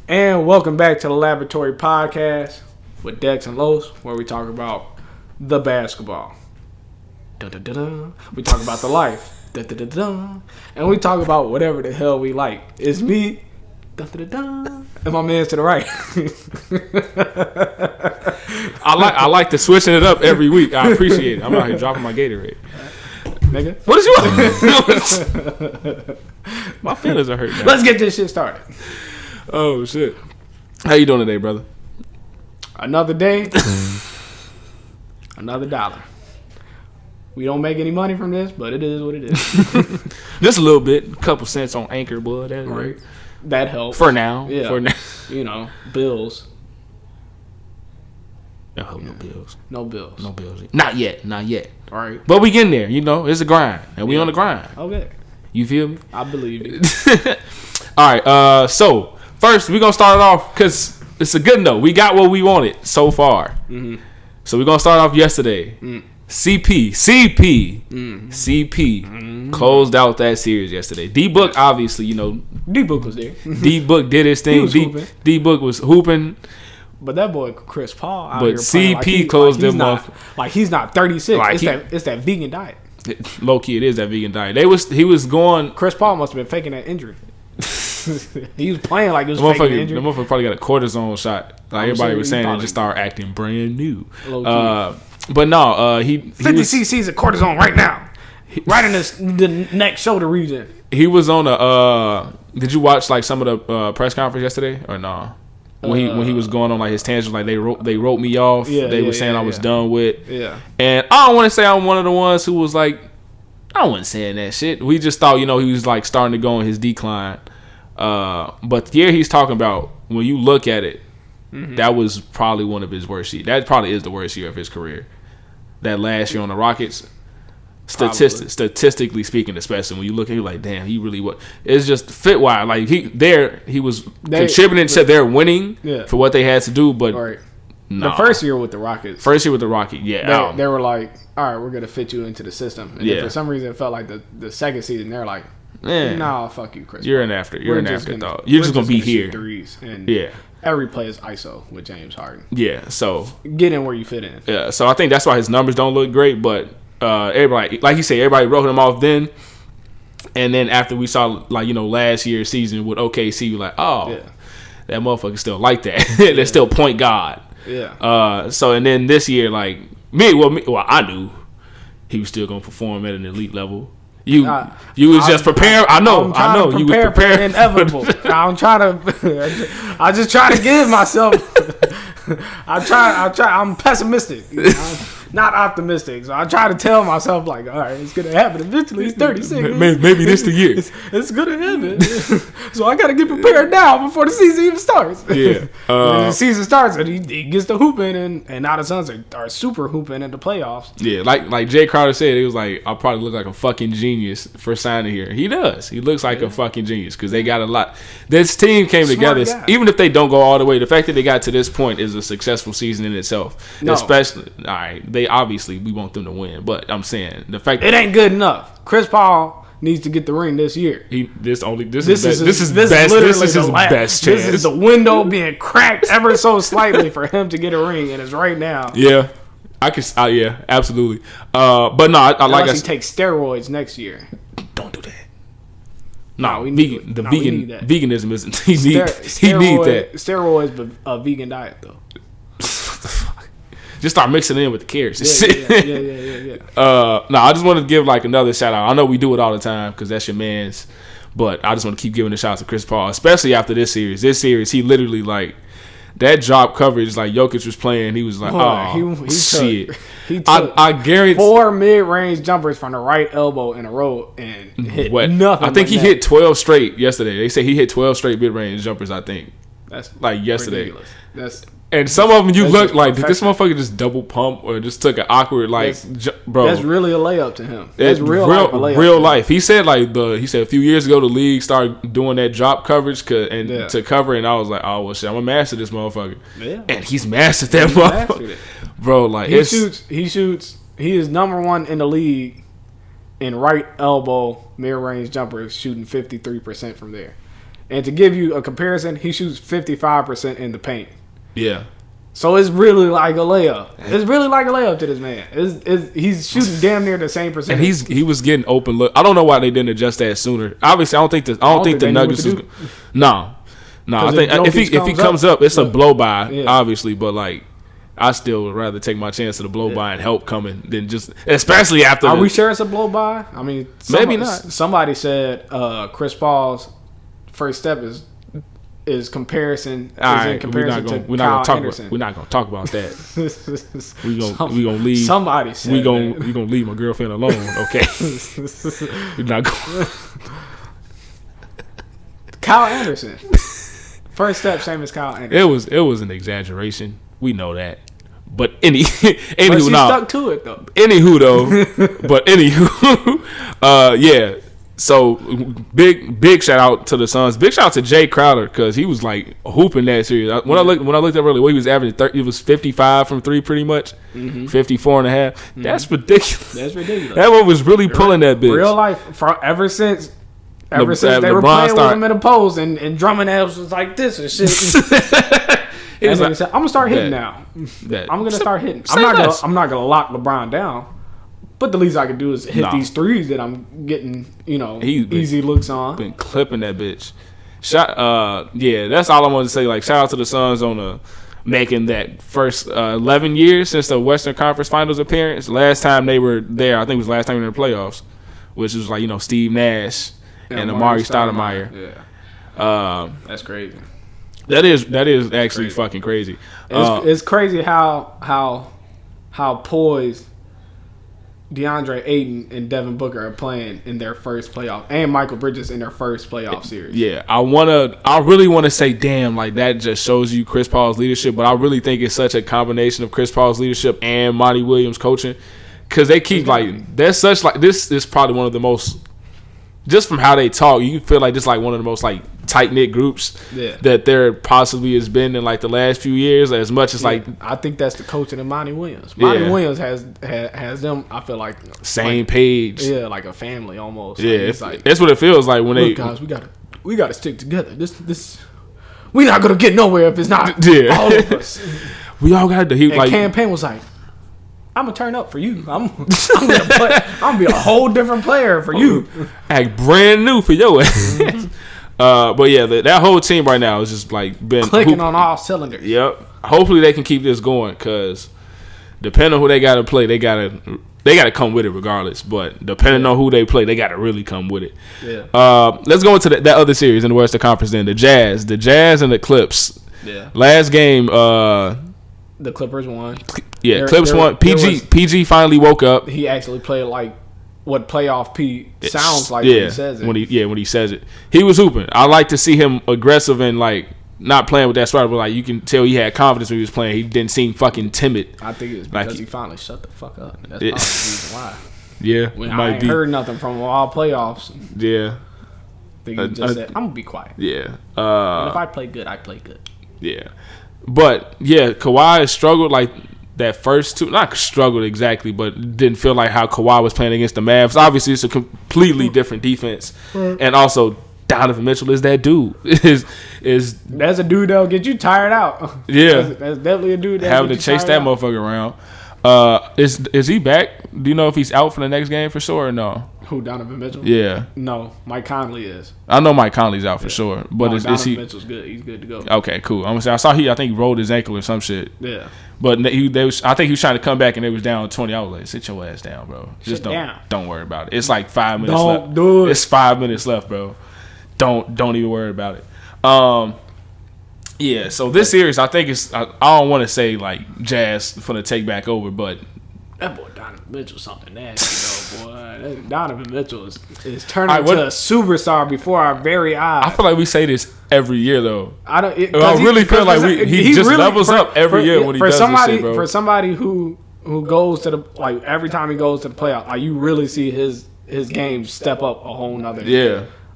And welcome back to the Laboratory Podcast with Dex and Los, where we talk about the basketball. Dun-dun-dun-dun. We talk about the life. Dun-dun-dun-dun. And we talk about whatever the hell we like. It's me, dun-dun-dun-dun, and my man's to the right. I like to switching it up every week. I appreciate it. I'm out here dropping my Gatorade. Nigga. What is you? My feelings are hurt now. Let's get this shit started. Oh shit! How you doing today, brother? Another day, another dollar. We don't make any money from this, but it is what it is. Just a little bit, a couple cents on Anchor, boy. That's right. That helps for now. Yeah. For now. You know, bills. No bills. No bills. No bills. Not yet. All right. But we getting there. You know, it's a grind, and we on the grind. Okay. You feel me? I believe you. All right. So first, we're gonna start it off because it's a good note. We got what we wanted so far. Mm-hmm. So we're gonna start off yesterday. CP closed out that series yesterday. D-Book, obviously, you know. D-Book was there. D-Book did his thing. D-Book was hooping. But that boy Chris Paul out but here CP closed them off. Like he's not 36. Like it's that vegan diet. Low key, it is that vegan diet. He was going. Chris Paul must have been faking that injury. He was playing like it was faking the injury. The motherfucker probably got a cortisone shot. Like everybody was saying, and just started acting brand new. But no, he 50 cc's of cortisone right now, right in the neck shoulder region. He was on a. Did you watch like some of the press conference yesterday or no? When he was going on like his tangents, like they wrote me off. They were saying I was done with. Yeah. And I don't want to say I'm one of the ones who was like, I wasn't saying that shit. We just thought, you know, he was like starting to go on his decline. But the year he's talking about, when you look at it, that was probably one of his worst years. That probably is the worst year of his career. That last year on the Rockets. Statistically speaking, especially when you look at him, like, damn, he really was. It's just fit wise. Like he was contributing to their winning for what they had to do. But the first year with the Rockets, yeah, they were like, all right, we're gonna fit you into the system. And then for some reason, it felt like the second season, they're like, nah, fuck you, Chris. You're an afterthought. You're just gonna be here. Threes and every play is ISO with James Harden. Yeah, so get in where you fit in. Yeah, so I think that's why his numbers don't look great, but. Everybody, like you say, everybody wrote him off then, and then after we saw, like, you know, last year's season with OKC, we're like, that motherfucker still like that. They're still point guard. Yeah. So and then this year, like I knew he was still gonna perform at an elite level. You was just preparing. I know. You was prepared for the inevitable. I'm trying to. I just try to give myself. I'm pessimistic. I'm not optimistic. So I try to tell myself, like, all right, it's gonna happen eventually. He's 36. Maybe this the year. It's gonna happen. So I gotta get prepared now before the season even starts. Yeah. When the season starts and he gets to hooping, and now the Suns are super hooping in the playoffs. Yeah, like Jay Crowder said, it was like, I'll probably look like a fucking genius for signing here. He does. He looks like a fucking genius because they got a lot. This team came together. Guy. Even if they don't go all the way, the fact that they got to this point is a successful season in itself. No. Especially, all right, we want them to win, but I'm saying the fact that it ain't good enough. Chris Paul needs to get the ring this year. This is his best chance. This is the window being cracked ever so slightly for him to get a ring, and it's right now. Yeah, I can. Yeah, absolutely. But no, I like. Unless he takes steroids next year. Don't do that. No, veganism isn't. He need that. Steroids, but a vegan diet though. What the fuck? Just start mixing it in with the carrots. Yeah. No, I just want to give like another shout out. I know we do it all the time because that's your man's, but I just want to keep giving a shout out to Chris Paul, especially after this series. This series, he literally like that drop coverage. Like Jokic was playing, he was like, he shit. He took I guarantee 4 mid-range jumpers from the right elbow in a row and hit nothing. I think he hit 12 straight yesterday. They say he hit 12 straight mid-range jumpers. I think that's like yesterday. Ridiculous. And some of them you look like, did this motherfucker just double pump or just took an awkward bro? That's really a layup to him. That's real life. He said a few years ago the league started doing that drop coverage to cover, and I was like, oh well, shit, I'm gonna master this motherfucker. Yeah. And he's mastered that motherfucker, bro. Like he shoots. He is number 1 in the league in right elbow mid range jumpers, shooting 53% from there. And to give you a comparison, he shoots 55% in the paint. Yeah. So it's really like a layup. It's really like a layup to this man. He's shooting damn near the same percentage. And he was getting open look. I don't know why they didn't adjust that sooner. Obviously, I don't think the Nuggets is. No. I think if he comes up, it's a blow by, obviously. But like, I still would rather take my chance of the blow by and help coming than just, especially after. Are we sure it's a blow by? I mean, maybe not. Somebody said Chris Paul's first step is comparison. All right, in comparison to Kyle Anderson. We're not gonna talk about that. we gonna leave. Somebody said we gonna leave my girlfriend alone. Okay. We're not going. Kyle Anderson. First step, same as Kyle Anderson. It was an exaggeration. We know that. But anywho, but she stuck to it though. Yeah. So big shout out to the Suns. Big shout out to Jay Crowder because he was like hooping that series. When I looked up earlier, he was averaging he was 55 from three pretty much, 54 and a half. Mm-hmm. That's ridiculous. That one was really pulling that bitch. Real life ever since they were playing with him in the post and Drummond was like this and shit. And he said, "I'm gonna start hitting now. I'm gonna start hitting. I'm not gonna lock LeBron down, but the least I can do is hit these threes that I'm getting, easy looks on." Been clipping that bitch. That's all I wanted to say. Like, shout out to the Suns on making that first 11 years since the Western Conference Finals appearance. Last time they were there, I think it was last time in the playoffs, which was like Steve Nash and Amari Stoudemire. Yeah, that's crazy. That is actually crazy. Fucking crazy. It's crazy how poised DeAndre Ayton and Devin Booker are playing in their first playoff, and Michael Bridges in their first playoff series. Yeah, I really want to say, damn, like that just shows you Chris Paul's leadership. But I really think it's such a combination of Chris Paul's leadership and Monty Williams coaching, because they keep there's such this is probably one of the most, just from how they talk, you feel like this like one of the most like tight-knit groups that there possibly has been in like the last few years, as much as like I think that's the coaching of Monty Williams. Monty Williams has them, I feel like same page. Yeah, like a family almost. Yeah, that's what it feels like when guys, we gotta stick together. This we're not gonna get nowhere if it's not all of us. We all got to campaign was like, I'm gonna turn up for you. I'm gonna be a whole different player for you. Act brand new for your ass. Mm-hmm. But yeah, that whole team right now is just like been clicking on all cylinders. Yep. Hopefully they can keep this going, because depending on who they got to play, they got to come with it regardless. But depending on who they play, they got to really come with it. Yeah. Let's go into that other series in the Western Conference. Then the Jazz and the Clips. Yeah. Last game, the Clippers won. Yeah, Clips won. PG finally woke up. He actually played like what playoff P sounds like when he says it. When he says it. He was hooping. I like to see him aggressive and like not playing with that swagger, but like you can tell he had confidence when he was playing. He didn't seem fucking timid. I think it's because he finally shut the fuck up. That's probably the reason why. Yeah. When I ain't heard nothing from him all playoffs. Yeah. I think he just said, I'm gonna be quiet. Yeah. And if I play good, I play good. Yeah. But yeah, Kawhi has struggled like that first two, not struggled exactly, but didn't feel like how Kawhi was playing against the Mavs. Obviously, it's a completely different defense, and also Donovan Mitchell is that dude. Is that's a dude that'll get you tired out. Yeah, that's definitely a dude that having to chase that motherfucker around. Is he back? Do you know if he's out for the next game for sure or no? Who, Donovan Mitchell? Yeah. No, Mike Conley is. I know Mike Conley's out for sure, but is Donovan he? Mitchell's good. He's good to go. Okay, cool. I saw I think he rolled his ankle or some shit. Yeah. But I think he was trying to come back and it was down 20. I was like, sit your ass down, bro. Just don't worry about it. It's like 5 minutes left. Don't do it. It's 5 minutes left, bro. Don't even worry about it. Yeah, so this series, I think I don't want to say like Jazz for the take back over, but that boy Donovan Mitchell something nasty, though, boy. Donovan Mitchell is turning into a superstar before our very eyes. I feel like we say this every year, though. I really feel like he just really levels up every year when he does this shit, bro. For somebody who goes to the every time he goes to the playoff, like you really see his game step up a whole nother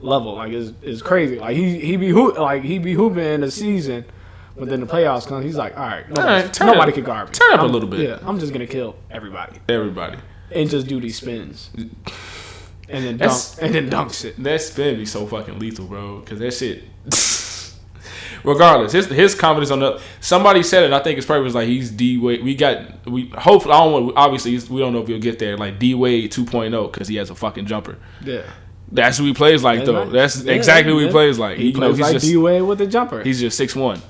level. Like it's crazy. Like he be hooping in the season. But then the playoffs come, he's like, all right, nobody can guard me. Turn up a little bit. Yeah, I'm just going to kill everybody. Everybody. And just do these spins. and then dunk shit. That spin be so fucking lethal, bro. Because that shit. Regardless, his confidence on the. Somebody said it. I think it's probably was like he's D Wade. Hopefully obviously we don't know if he'll get there. Like D Wade 2.0 because he has a fucking jumper. Yeah. That's who he plays like, though. That's exactly who he plays like. He plays like D Wade with a jumper. He's just 6'1".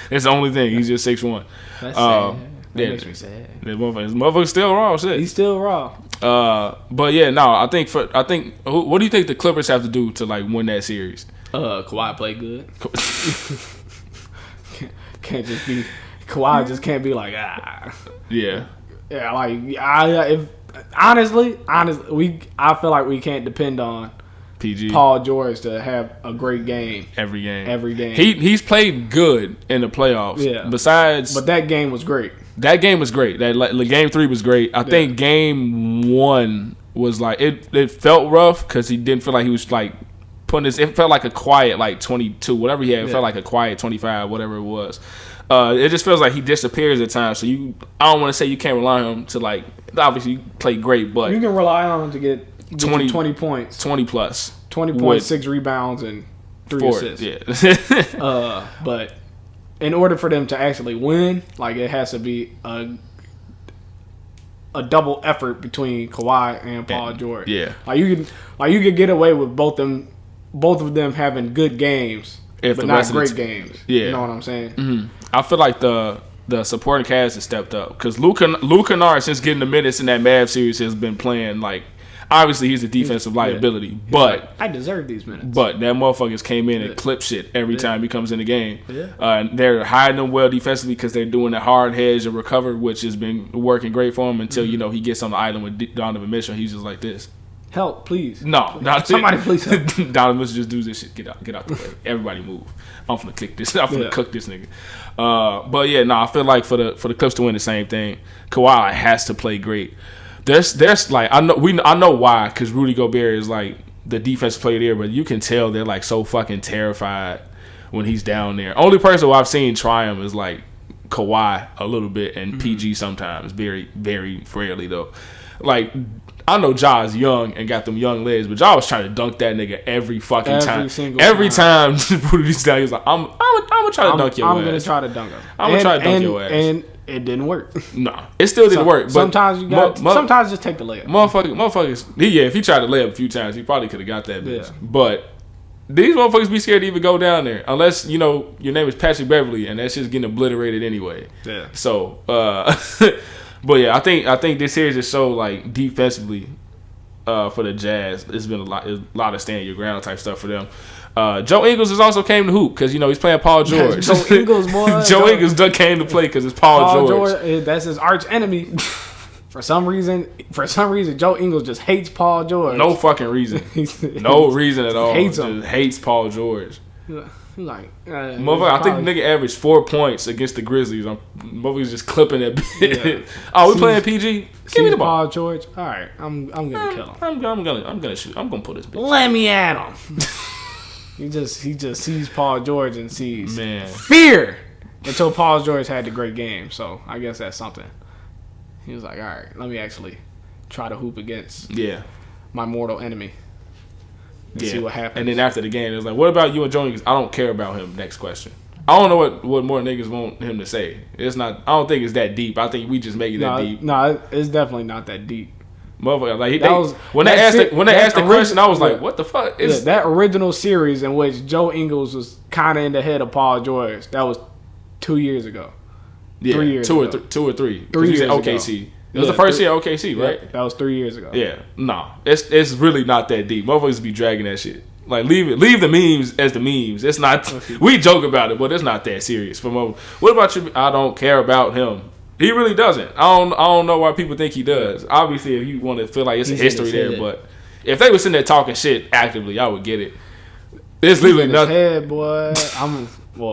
That's the only thing. He's just 6'1". That's sad. That makes me sad. This motherfucker's still raw. Shit. He's still raw. But yeah, no. I think. What do you think the Clippers have to do to like win that series? Kawhi play good. Can't just be. Kawhi just can't be like Yeah. Yeah. Like honestly, I feel like we can't depend on PG Paul George to have a great game every game. He's played good in the playoffs. Yeah. But that game was great. That game was great. Game 3 was great. I think game 1 was like it felt rough because he didn't feel like he was like putting his. It felt like a quiet like 22, whatever he had. It felt like a quiet 25, whatever it was. It just feels like he disappears at times. So I don't want to say you can't rely on him to like. Obviously, you play great, but you can rely on him to get 20 points, 20 plus, 20 points, 6 rebounds, and 3 assists. Yeah. But in order for them to actually win, like it has to be a double effort between Kawhi and Paul George. Yeah. Like you could get away with both of them having good games, but not great games. Yeah. You know what I'm saying? Mm-hmm. I feel like the supporting cast has stepped up because Luke Kennard, since getting the minutes in that Mavs series, has been playing like. Obviously, he's a defensive liability, but I deserve these minutes. But that motherfuckers came in and clip shit every time he comes in the game. Yeah. And they're hiding him well defensively because they're doing a hard hedge and recover, which has been working great for him until he gets on the island with Donovan Mitchell. He's just like this. Help, please. No, not somebody, please help. Donovan Mitchell just do this shit. Get out the way. Everybody move. I'm finna kick this. I'm finna cook this nigga. But yeah, I feel like for the Clips to win the same thing, Kawhi has to play great. There's like I know why, because Rudy Gobert is like the defensive player there, but you can tell they're like so fucking terrified when he's down there. Only person who I've seen try him is like Kawhi a little bit and PG sometimes, very very rarely though. Like I know Ja's young and got them young legs, but Ja was trying to dunk that nigga every fucking time. Every time Rudy's down, he's like, I'm gonna try to dunk your ass. I'm gonna try to dunk him. I'm gonna try to dunk your ass. And it didn't work. No, it still didn't work. But sometimes you got. Sometimes just take the layup. Motherfuckers. If he tried to lay up a few times, he probably could have got that bitch. Yeah. But these motherfuckers be scared to even go down there unless your name is Patrick Beverly and that shit's getting obliterated anyway. Yeah. So, but yeah, I think this series is so like defensively for the Jazz. It's been a lot of stand your ground type stuff for them. Joe Ingles has also came to hoop because he's playing Paul George. Joe Ingles, boy. Joe Ingles came to play because it's Paul George. That's his arch enemy. For some reason, Joe Ingles just hates Paul George. No fucking reason. No reason at all. Hates him. Just hates Paul George. Motherfucker, I think the nigga averaged 4 points against the Grizzlies. Motherfucker's just clipping that bitch. Yeah. Oh, we playing PG? Give me the ball. Paul George. All right, I'm gonna kill him. I'm gonna shoot. I'm gonna pull this bitch. Let me at him. He just sees Paul George and sees fear until Paul George had the great game. So I guess that's something. He was like, all right, let me actually try to hoop against my mortal enemy and see what happens. And then after the game, it was like, what about you and Joey? I don't care about him. Next question. I don't know what more niggas want him to say. It's not. I don't think it's that deep. I think we just make it that deep. No, it's definitely not that deep. Motherfucker, like when they asked the question, I was like, "What the fuck?" That original series in which Joe Ingles was kind of in the head of Paul George. That was 2 years ago. Yeah, 3 years ago. 2 or 3. 3 years ago. OKC. It was the first year OKC, right? Yeah, that was 3 years ago. Yeah, no, it's really not that deep. Motherfuckers be dragging that shit. Like leave the memes as the memes. It's not. We joke about it, but it's not that serious. What about you? I don't care about him. He really doesn't. I don't know why people think he does. Obviously, if you want to feel like it's a history there, but if they were sitting there talking shit actively, I would get it. It's literally nothing. Head, boy.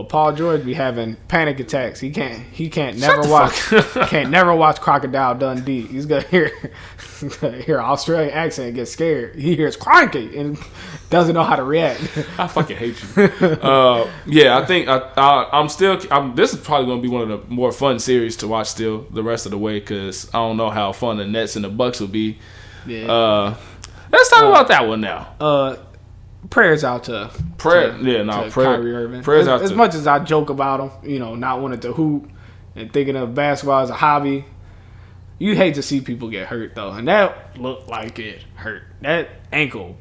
Paul George be having panic attacks. He can't never watch Crocodile Dundee. He's gonna hear Australian accent and get scared. He hears cranky and doesn't know how to react. I fucking hate you. I think this is probably gonna be one of the more fun series to watch still the rest of the way because I don't know how fun the Nets and the Bucks will be. Yeah. Let's talk about that one now. Prayers out to Kyrie Irving. Prayers out as much as I joke about him, not wanting to hoop and thinking of basketball as a hobby. You hate to see people get hurt though, and that looked like it hurt. That ankle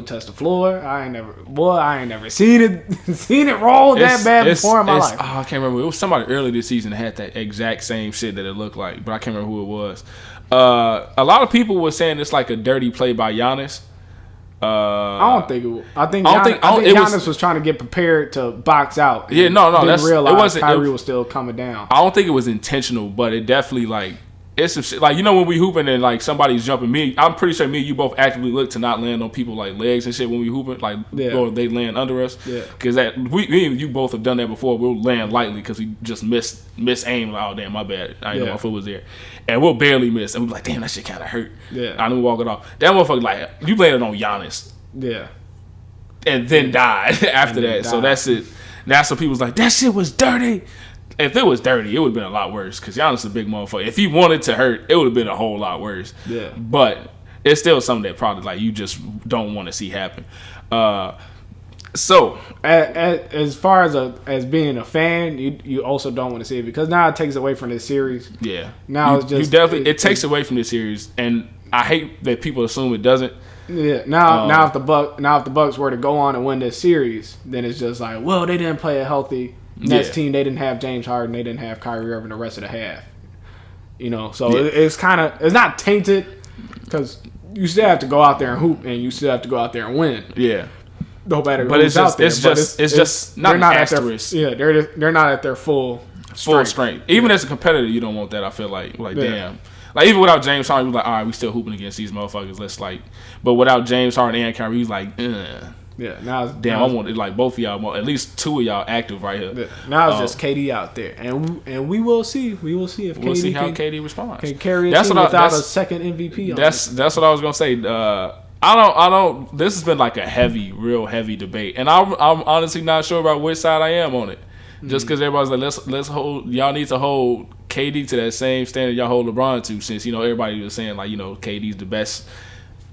touched the floor. I ain't never seen it roll that bad before in my life. I can't remember. It was somebody early this season that had that exact same shit that it looked like, but I can't remember who it was. A lot of people were saying it's like a dirty play by Giannis. I don't think it was. I think Giannis was trying to get prepared to box out. Yeah, no, didn't realize Kyrie was still coming down. I don't think it was intentional, but it definitely it's some shit. Like, when we hooping and like somebody's jumping me, I'm pretty sure me and you both actively look to not land on people like legs and shit when we hooping, or they land under us. Yeah, because me and you both have done that before. We'll land lightly because we just miss aim. Like, oh damn, my bad. I didn't know my foot was there, and we'll barely miss, and we're like, damn, that shit kind of hurt. Yeah, I didn't walk it off. That motherfucker, like, you landed on Giannis. Yeah, and then died after that. So that's it. That's what people's like. That shit was dirty. If it was dirty, it would have been a lot worse because Giannis is a big motherfucker. If he wanted to hurt, it would have been a whole lot worse. Yeah. But it's still something that probably like you just don't want to see happen. So as far as being a fan, you also don't want to see it because now it takes away from this series. Yeah. Now it's just it takes away from this series, and I hate that people assume it doesn't. Yeah. Now if the Bucks were to go on and win this series, then it's just like, well, they didn't play a healthy. Next team, they didn't have James Harden. They didn't have Kyrie Irving the rest of the half. So it's not tainted because you still have to go out there and hoop, and you still have to go out there and win. Yeah, no matter but who's out there. It's just not an asterisk. They're not at their full strength. Even as a competitor, you don't want that. I feel like damn. Like, even without James Harden, we was like, all right, we still hooping against these motherfuckers. Let's but without James Harden and Kyrie, he's like, Yeah, I wanted like both of y'all, at least two of y'all active right here. Yeah, now it's just KD out there, and we will see. We will see if KD how KD responds. Can carry a team without a second MVP. That's what I was gonna say. I don't. This has been like a real heavy debate, and I'm honestly not sure about which side I am on it. Just because everybody's like, let's hold. Y'all need to hold KD to that same standard y'all hold LeBron to, since everybody was saying like KD's the best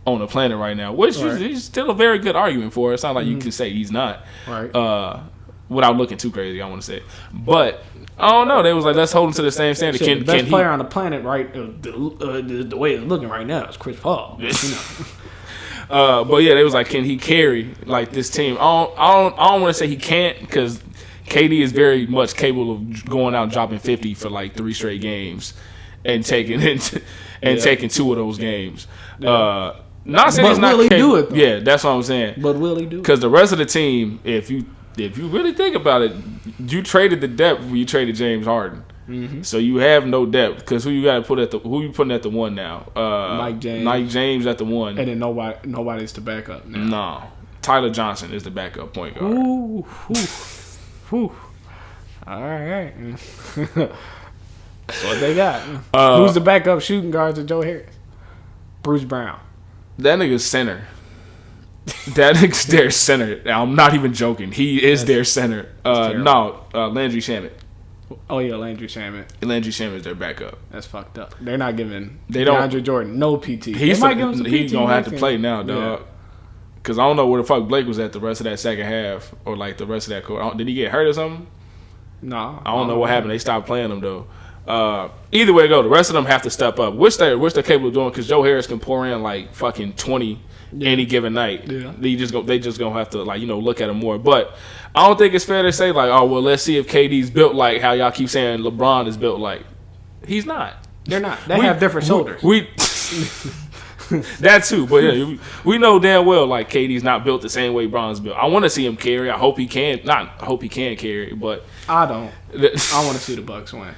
on the planet right now, which is still a very good argument for. It's not like you can say he's not, right? Without looking too crazy, I want to say. But I don't know. They was like, let's hold him to the same standard. The best player on the planet, right? The way it's looking right now is Chris Paul. But yeah, they was like, can he carry like this team? I don't want to say he can't, because KD is very much capable of going out and dropping 50 for like 3 straight games and taking two of those games. Yeah. Not saying he's not capable. Do it, though. Yeah, that's what I'm saying. But will he do it? Because the rest of the team, if you really think about it, you traded the depth when you traded James Harden. Mm-hmm. So you have no depth, because who you putting at the one now? Mike James at the one, and then nobody's the backup now. No, Tyler Johnson is the backup point guard. Ooh. All right. That's what they got. Who's the backup shooting guard to Joe Harris? Bruce Brown. That nigga's center. That nigga's their center. I'm not even joking. He is their center. Landry Shamet. Oh yeah, Landry Shamet. Landry Shamet is their backup. That's fucked up. They're not giving DeAndre Jordan no PT. He's gonna have to play now, dog. Because I don't know where the fuck Blake was at the rest of that second half, or like the rest of that quarter. Did he get hurt or something? No. I don't know what happened. They stopped playing him though. Either way it go, the rest of them have to step up, which they're capable of doing, because Joe Harris can pour in like fucking 20 any given night. Yeah. They just gonna have to look at him more. But I don't think it's fair to say like, oh well, let's see if KD's built like how y'all keep saying LeBron is built like. He's not. They're not. They have different shoulders. That too, but yeah, we know damn well like KD's not built the same way Bron's built. I want to see him carry. I hope he can. I hope he can carry, but I don't. I want to see the Bucks win.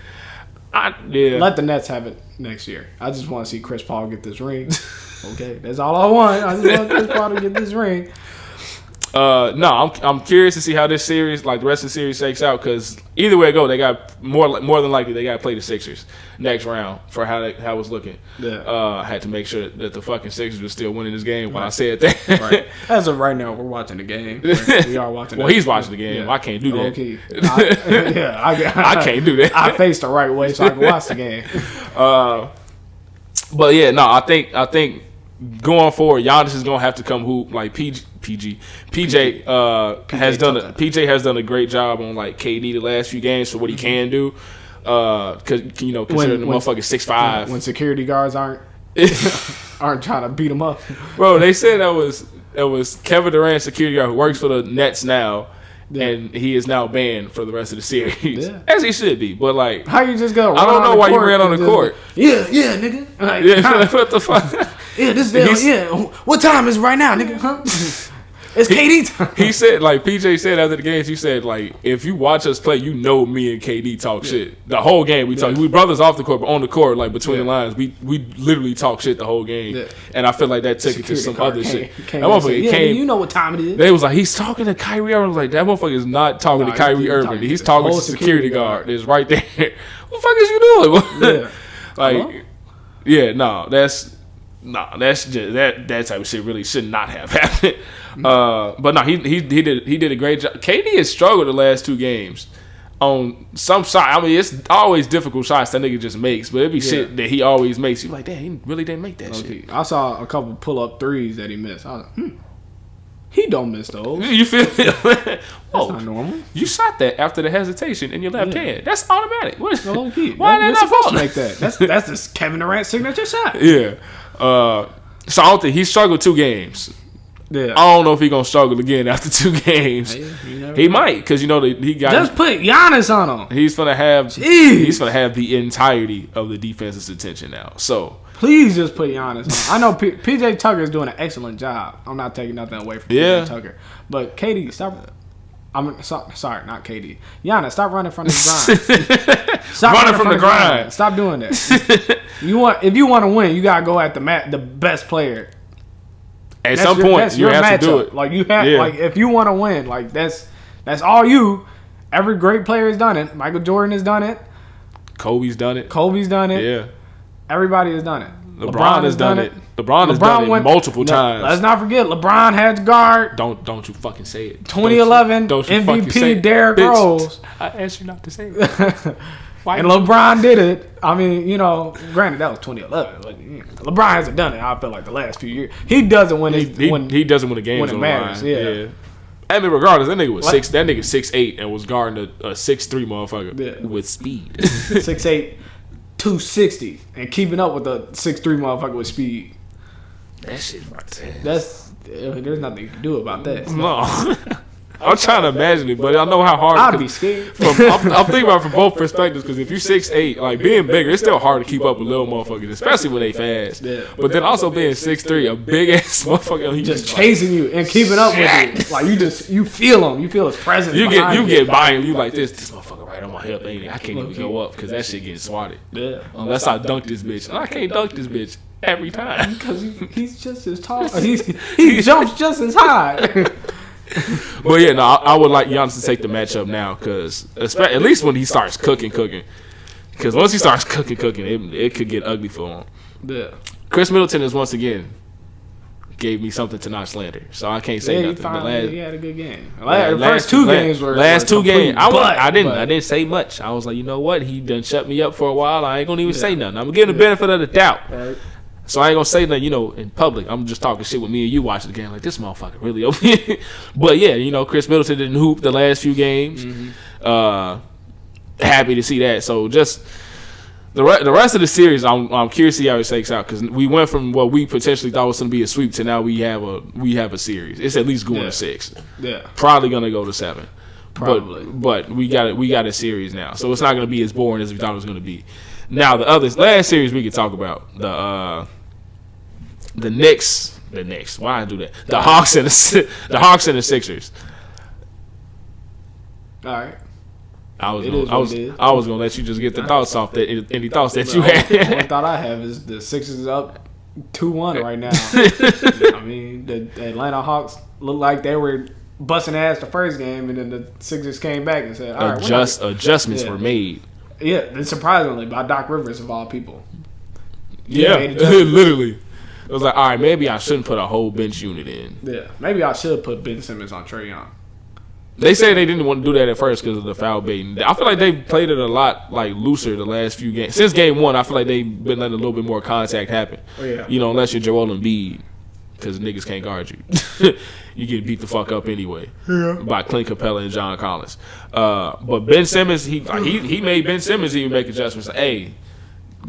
Let the Nets have it next year. I just want to see Chris Paul get this ring. Okay, that's all I want. I just want Chris Paul to get this ring. No, I'm curious to see how this series, like the rest of the series, shakes out. Because either way it go, they got more than likely they got to play the Sixers next round for how it's looking. Yeah. Had to make sure that the fucking Sixers were still winning this game when I said that. Right. As of right now, we're watching the game. We are watching. Well, he's watching the game. Yeah. I can't do that. Okay. I can't do that. I face the right way so I can watch the game. But yeah, no, I think going forward, Giannis is gonna have to come hoop like PJ has done a great job on like KD the last few games for what he can do. Because considering the motherfucker 6'5", when security guards aren't trying to beat him up, bro. They said that was Kevin Durant, security guard who works for the Nets now. Yeah. And he is now banned for the rest of the series, as he should be. But like, how you just go? I don't know why you ran on the court. Yeah, nigga. Like, what the fuck? Yeah, what time is it right now, nigga? Huh? It's KD time. He said, like PJ said after the games, he said, like, if you watch us play, me and KD talk shit. The whole game we talk. We brothers off the court, but on the court, like between the lines, we literally talk shit the whole game. Yeah. And I feel like that took it to some other shit. That motherfucker came. You know what time it is. They was like, he's talking to Kyrie Irving. Like, that motherfucker is not talking to Kyrie Irving. He's talking to security guard. It's right there. What the fuck is you doing? Yeah. Like, that's just that type of shit really should not have happened. But no, he did a great job. KD has struggled the last 2 games on some shot. I mean, it's always difficult shots that nigga just makes, but it be shit that he always makes. You like, damn, he really didn't make that shit. I saw a couple pull up threes that he missed. I was like, he don't miss those. You feel it? That's not normal. You shot that after the hesitation in your left hand. That's automatic. Why you're not supposed to make that? That's this Kevin Durant signature shot. Yeah. So I don't think he struggled 2 games. Yeah. I don't know if he's gonna struggle again after 2 games. He might, because he got just put Giannis on him. He's gonna have the entirety of the defense's attention now. So please just put Giannis on. I know PJ Tucker is doing an excellent job. I'm not taking nothing away from PJ Tucker, but KD, stop. Sorry, not KD. Giannis, stop running from the grind. Stop running from the grind. Stop doing that. If you want to win, you gotta go at the best player. At some point, you have to do it. Like you have, like if you want to win, like that's all you. Every great player has done it. Michael Jordan has done it. Kobe's done it. Yeah. Everybody has done it. LeBron has done it. LeBron has done it multiple times. Let's not forget, LeBron had guard. Don't you fucking say it. 2011 MVP Derrick Rose. I asked you not to say it. And LeBron did it. I mean, granted that was 2011, but LeBron hasn't done it. I feel like the last few years he doesn't win. He doesn't win the games when it matters. Yeah. I mean, regardless, that nigga was 6'8" and was guarding a 6'3" motherfucker with speed. 6'8", 260, and keeping up with a 6'3" motherfucker with speed. That shit right there. There's nothing you can do about that. No. I'm trying to imagine it, but I know how hard. I'd be scared. I'm thinking about it from both perspectives, because if you're 6'8", like being bigger, it's still hard to keep up with little motherfuckers, especially when they fast. Yeah. But then also being 6'3", a big ass motherfucker, just chasing you and keeping up with you. Like you feel him, you feel his presence. You get by him, you like this motherfucker right on my hip, ain't it? I can't even go up because that shit getting swatted. Yeah. Unless I dunk this bitch, and I can't dunk this bitch every time because he's just as tall. He jumps just as high. But yeah, no, I would like Giannis to take the matchup now, because at least when he starts cooking. Because once he starts cooking, it could get ugly for him. Yeah. Chris Middleton is once again gave me something to not slander, so I can't say nothing. He had a good game. The first 2 games were last 2 games. I didn't say much. I was like, you know what? He done shut me up for a while. I ain't gonna even say nothing. I'm gonna give him the benefit of the doubt. Right. So I ain't gonna say nothing, in public. I'm just talking shit with me and you watching the game. Like, this motherfucker really over here. But yeah, Chris Middleton didn't hoop the last few games. Mm-hmm. Happy to see that. So just the rest of the series, I'm curious to see how it shakes out, because we went from what we potentially thought was gonna be a sweep to now we have a series. It's at least going to 6. Yeah. Probably gonna go to 7. Probably. But we got a series now, so it's not gonna be as boring as we thought it was gonna be. Now the last series we could talk about, the Knicks. Why I do that? The Hawks and the Sixers. All right. I was gonna let you just get the thoughts off. Any thoughts that you had? The only thought I have is the Sixers up 2-1 right now. I mean, the Atlanta Hawks look like they were busting ass the first game, and then the Sixers came back and said, "All right, adjustments were made." Yeah, and surprisingly by Doc Rivers of all people. Yeah, literally. It was like, all right, maybe I shouldn't put a whole bench unit in. Yeah, maybe I should put Ben Simmons on Trae Young. They say they didn't want to do that at first because of the foul baiting. I feel like they've played it a lot like looser the last few games. Since game 1, I feel like they've been letting a little bit more contact happen. Oh, yeah. You know, unless you're Joel Embiid, because niggas can't guard you. You get beat the fuck up anyway by Clint Capella and John Collins. But Ben Simmons, he made Ben Simmons even make adjustments. Like, hey,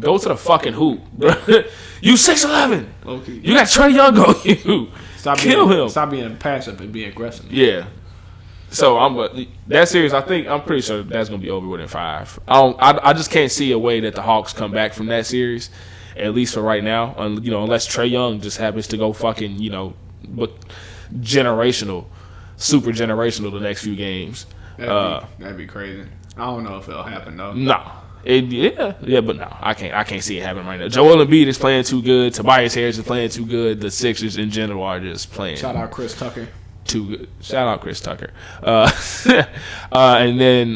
go to the fucking hoop. You 6'11". Okay. You got Trae Young on you. Kill him. Stop being passive and be aggressive. Yeah. So that series, I'm pretty sure that's gonna be over within 5. I just can't see a way that the Hawks come back from that series, at least for right now. You know, unless Trae Young just happens to go fucking, you know, but super generational the next few games. That'd be crazy. I don't know if it'll happen though. No. But no, I can't see it happening right now. Joel Embiid is playing too good. Tobias Harris is playing too good. The Sixers in general are just playing. Shout out Chris Tucker. Too good. Shout out Chris Tucker. And then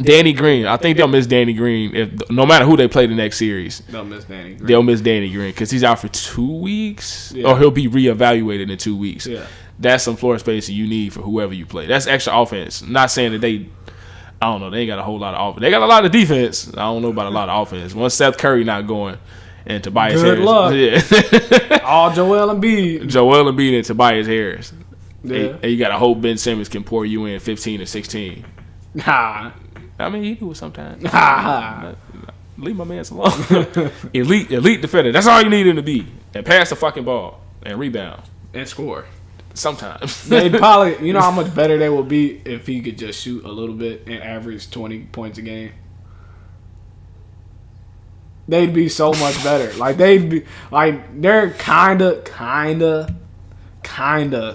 Danny Green. I think they'll miss Danny Green no matter who they play the next series. They'll miss Danny Green. They'll miss Danny Green because he's out for 2 weeks, or he'll be reevaluated in 2 weeks. Yeah, that's some floor space you need for whoever you play. That's extra offense. Not saying that they ain't got a whole lot of offense. They got a lot of defense. I don't know about a lot of offense. Once Seth Curry not going. And Tobias Good Harris. luck. Yeah. All Joel Embiid. Joel Embiid and Tobias Harris. Yeah. And you got to hope Ben Simmons can pour you in 15 or 16. Nah. I mean, he do it sometimes. Nah. Leave my man alone. elite defender. That's all you need him to be. And pass the fucking ball. And rebound. And score. Sometimes. They'd probably, you know how much better they would be if he could just shoot a little bit and average 20 points a game? They'd be so much better. Like, they'd be, like, they're kinda.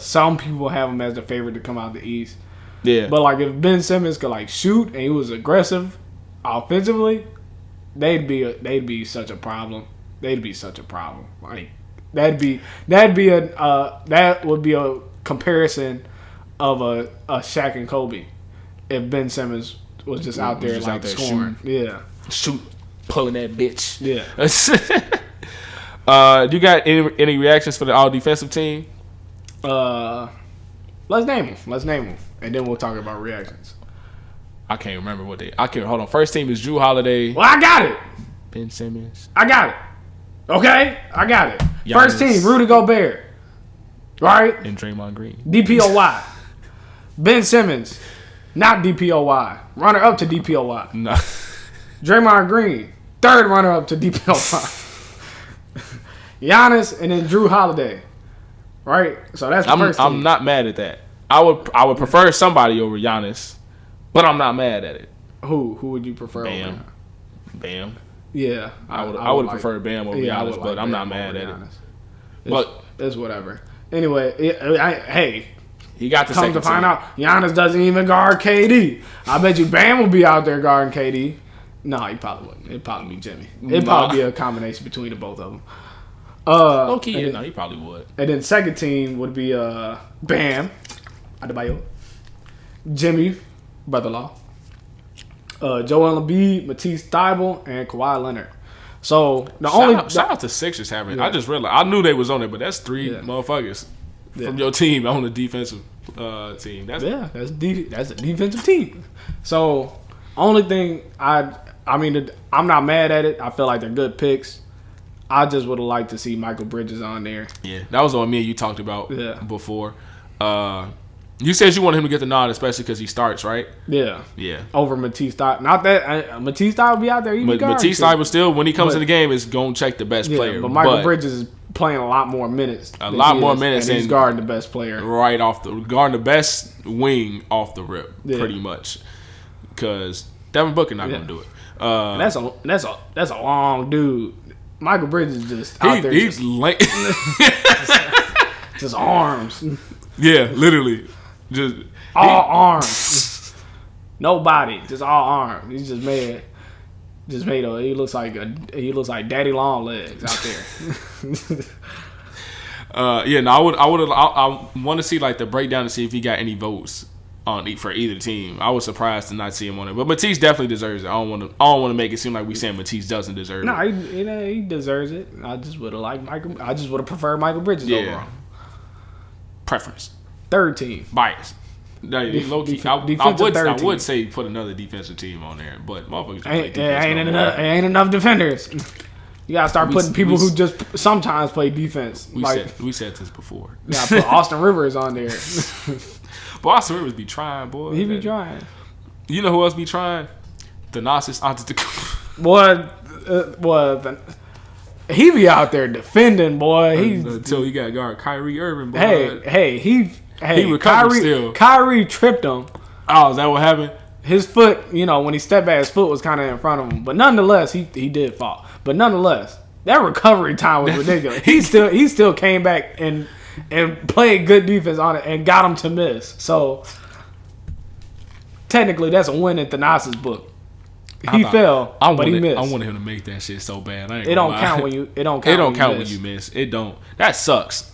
Some people have him as the favorite to come out the East. Yeah. But, like, if Ben Simmons could, like, shoot and he was aggressive offensively, they'd be such a problem. They'd be such a problem. Like, that would be a comparison of a Shaq and Kobe if Ben Simmons was just out there, like, scoring. Shooting. Yeah. Shoot. Pulling that bitch. Yeah. You got any reactions for the all defensive team? Let's name them, and then we'll talk about reactions. I can't remember hold on. First team is Drew Holiday. Well, I got it. Ben Simmons. I got it. Okay, I got it. Giannis. First team, Rudy Gobert. Right? And Draymond Green. DPOY. Ben Simmons. Not DPOY. Runner up to DPOY. No. Draymond Green. Third runner up to DPOY. Giannis and then Drew Holiday. Right? So that's the first team. I'm not mad at that. I would prefer somebody over Giannis, but I'm not mad at it. Who would you prefer over Bam. Yeah. I would prefer Bam over Giannis, but I'm not mad at it. But it's whatever. Anyway, he got the come second to find team. out, Giannis doesn't even guard KD. I bet you Bam will be out there guarding KD. No, he probably wouldn't. It'd probably be Jimmy. It'd probably be a combination between the both of them. No, he probably would. And then second team would be Bam Adebayo, Jimmy, brother-in-law, Joel Embiid, Matisse Thybulle, and Kawhi Leonard. So shout out to Sixers having. Yeah. I just realized I knew they was on it, but that's 3 motherfuckers from your team on the defensive team. That's a defensive team. So only thing I'm not mad at it. I feel like they're good picks. I just would have liked to see Michael Bridges on there. Yeah, that was what me and you talked about before. You said you wanted him to get the nod, especially because he starts, right? Yeah. Yeah. Over Matisse Thybulle. Not that Matisse Thybulle will be out there. Matisse Thybulle still, when he comes in the game, is going to check the best player. But Michael Bridges is playing a lot more minutes. And he's guarding the best player. Guarding the best wing off the rip, pretty much. Because Devin Booker not going to do it. And that's a long dude. Michael Bridges just out there. He's late. Just arms. Yeah, literally. Just all arms. Nobody. Just all arms. He's just made he looks like Daddy Long Legs out there. I want to see like the breakdown to see if he got any votes for either team. I was surprised to not see him on it, but Matisse definitely deserves it. I don't want to make it seem like we saying Matisse doesn't deserve it. No, he deserves it. I just would have preferred Michael Bridges overall. Preference. Third team. Bias. No, low key. I would say put another defensive team on there, but motherfuckers ain't enough defenders. You gotta start putting people who just sometimes play defense. We said this before. Yeah, put Austin Rivers on there. But Austin Rivers be trying, boy. He be trying. You know who else be trying? Thanasis Antetokounmpo. He be out there defending, boy. Until he got guard Kyrie Irving, boy. He recovered still. Kyrie tripped him. Oh, is that what happened? His foot, when he stepped back, his foot was kind of in front of him. But nonetheless, he did fall. But nonetheless, that recovery time was ridiculous. he still came back and played good defense on it and got him to miss. So technically, that's a win in Thanasis' book. He fell, but he missed. I wanted him to make that shit so bad. It don't count when you. It don't count when you miss. It don't. That sucks.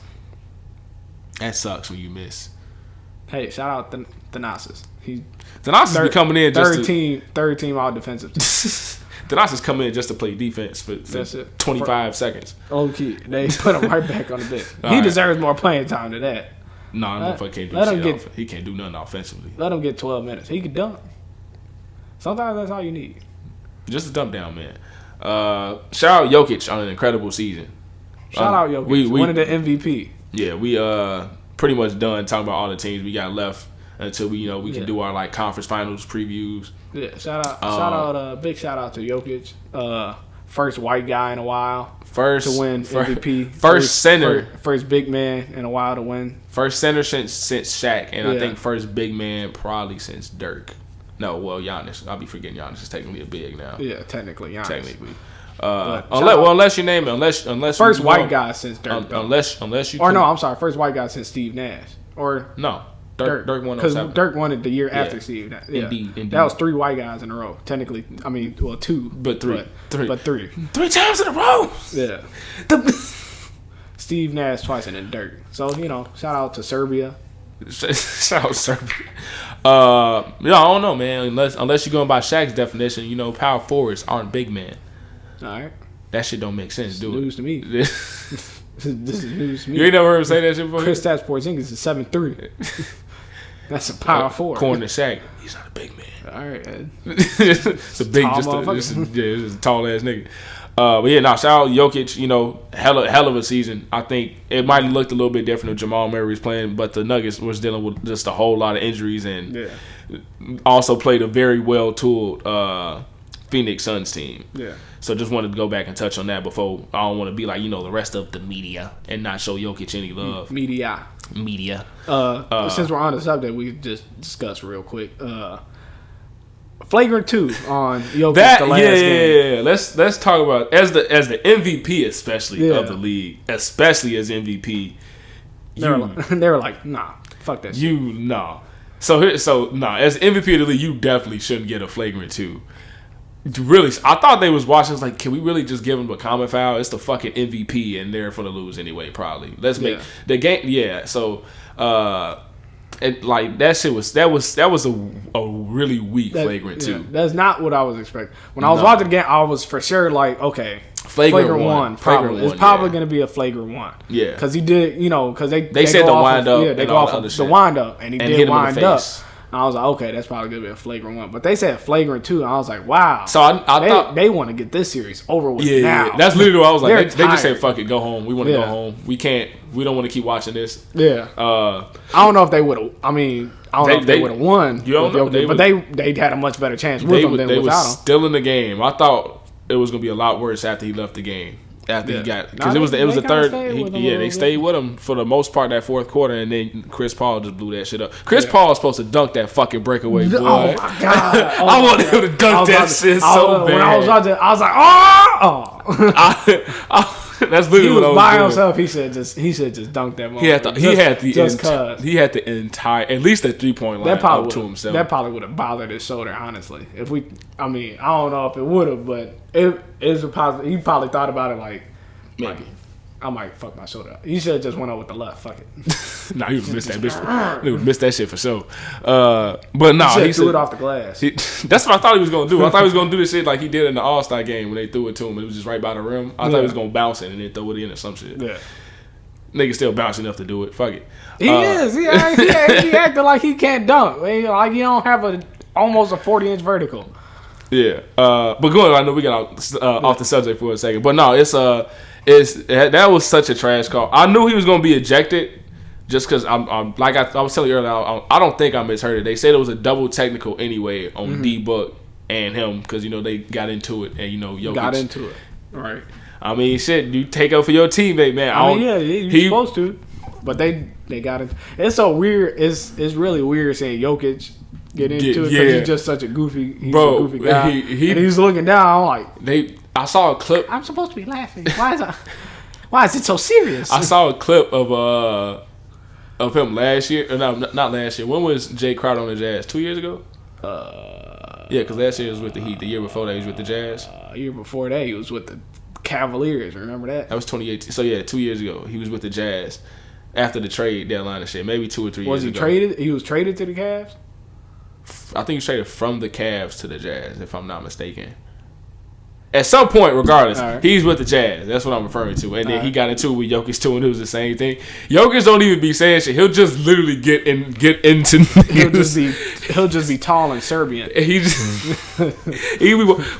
That sucks when you miss. Hey, shout out Thanasis. Thanasis be coming in just third team all defensive. Thanasis coming in just to play defense for 25 seconds. Okay, they put him right back on the bench. He deserves more playing time than that. No, motherfucker can't do shit. He can't do nothing offensively. Let him get 12 minutes. He can dunk. Sometimes that's all you need. Just a dump down, man. Shout out Jokic on an incredible season. Shout out Jokic. Winning the MVP. Yeah, we pretty much done talking about all the teams we got left until we can do our conference finals previews. Yeah, big shout out to Jokic. First white guy in a while. First to win MVP. First center. First big man in a while to win. First center since Shaq, and I think first big man probably since Dirk. No, well, Giannis. I'll be forgetting Giannis is technically a big now. Yeah, technically Giannis. Technically. Unless you name it, unless first white guy since Dirk. Unless you. Or no, I'm sorry, first white guy since Steve Nash. Or no, Dirk won because Dirk won it the year after Steve Nash. Yeah. Indeed. That was 3 white guys in a row. Technically, 2, but three. 3 times in a row. Yeah. Steve Nash twice and then Dirk. So shout out to Serbia. Shout out Serbia. I don't know, man. Unless you're going by Shaq's definition, power forwards aren't big men. All right. That shit don't make sense, do it? News to me. This is news to me. You ain't never heard him say that shit before? Kristaps Porzingis is 7'3". That's a power forward. According to Shaq, he's not a big man. All right. It's a big, just a tall ass nigga. But yeah, shout out Jokic. Hell of a season. I think it might have looked a little bit different if Jamal Murray was playing, but the Nuggets was dealing with just a whole lot of injuries and also played a very well tooled Phoenix Suns team. Yeah. So just wanted to go back and touch on that before I don't want to be like the rest of the media and not show Jokic any love. Media. Since we're on the subject, we just discuss real quick. Flagrant 2 on Jokic the last game. Yeah. Let's talk about as the MVP especially of the league, especially as MVP. They were like, nah, fuck that shit. So as MVP of the league, you definitely shouldn't get a flagrant 2. Really, I thought they was watching. Like, can we really just give him a common foul? It's the fucking MVP, and they're for the lose anyway. Probably. Let's make the game. Yeah. So, that shit was a really weak flagrant 2. That's not what I was expecting. When I was watching the game, I was for sure like, okay, flagrant 1 probably. It's probably going to be a flagrant 1. Yeah. Because he did, because they said the wind up. Yeah, they go off of the wind up, and he did wind up. And I was like, okay, that's probably going to be a flagrant 1. But they said flagrant 2, and I was like, wow. So I thought they want to get this series over with now. Yeah. That's literally what I was like. They just said, fuck it, go home. We want to go home. We don't want to keep watching this. Yeah. I don't know if they would have. I don't know if they would have won. But they had a much better chance with him than without him. They were still in the game. I thought it was going to be a lot worse after he left the game. After he got, because it was the third. They stayed with him for the most part that fourth quarter, and then Chris Paul just blew that shit up. Chris Paul was supposed to dunk that fucking breakaway, boy. Oh my god! I wanted him to dunk that shit so bad. When I was watching, I was like, oh. That's literally what I was by doing. himself. He said just dunk that. He had the entire, at least the 3-point line up to himself. That probably would have bothered his shoulder, honestly. I don't know if it would have, but it is a positive. He probably thought about it like, maybe I might fuck my shoulder up. He should have just went up with the left. Fuck it. Nah, he would have missed that bitch. He would have missed that shit for sure. But no, he threw it off the glass. That's what I thought he was gonna do. I thought he was gonna do this shit like he did in the All-Star game when they threw it to him and it was just right by the rim. I thought he was gonna bounce it and then throw it in or some shit. Yeah. Nigga still bouncing enough to do it. Fuck it. He is. He acting like he can't dunk. Like he don't have almost a 40-inch vertical. Yeah. But going on, I know we got off the subject for a second. But no, that was such a trash call. I knew he was gonna be ejected just because I'm like I was telling you earlier. I don't think I misheard it. They said it was a double technical anyway on D-Book and him because they got into it and Jokic got into it. All right. I mean, shit, you take up for your teammate, man. You're supposed to, but they got it. It's so weird. It's really weird seeing Jokic get into it because he's just such a goofy guy. And he's looking down like I saw a clip. I'm supposed to be laughing. Why is it so serious? I saw a clip of him last year. No, not last year. When was Jay Crowder on the Jazz? 2 years ago. Yeah, because last year he was with the Heat. The year before that he was with the Jazz. A year before that he was with the Cavaliers. Remember that? That was 2018. So yeah, 2 years ago he was with the Jazz after the trade deadline and shit. Maybe 2 or 3 years ago. Was he traded? He was traded to the Cavs? I think he was traded from the Cavs to the Jazz, if I'm not mistaken. At some point, regardless, he's with the Jazz. That's what I'm referring to. And then he got into it with Jokic too, and it was the same thing. Jokic don't even be saying shit. He'll just literally get into. He'll just be tall and Serbian. He just.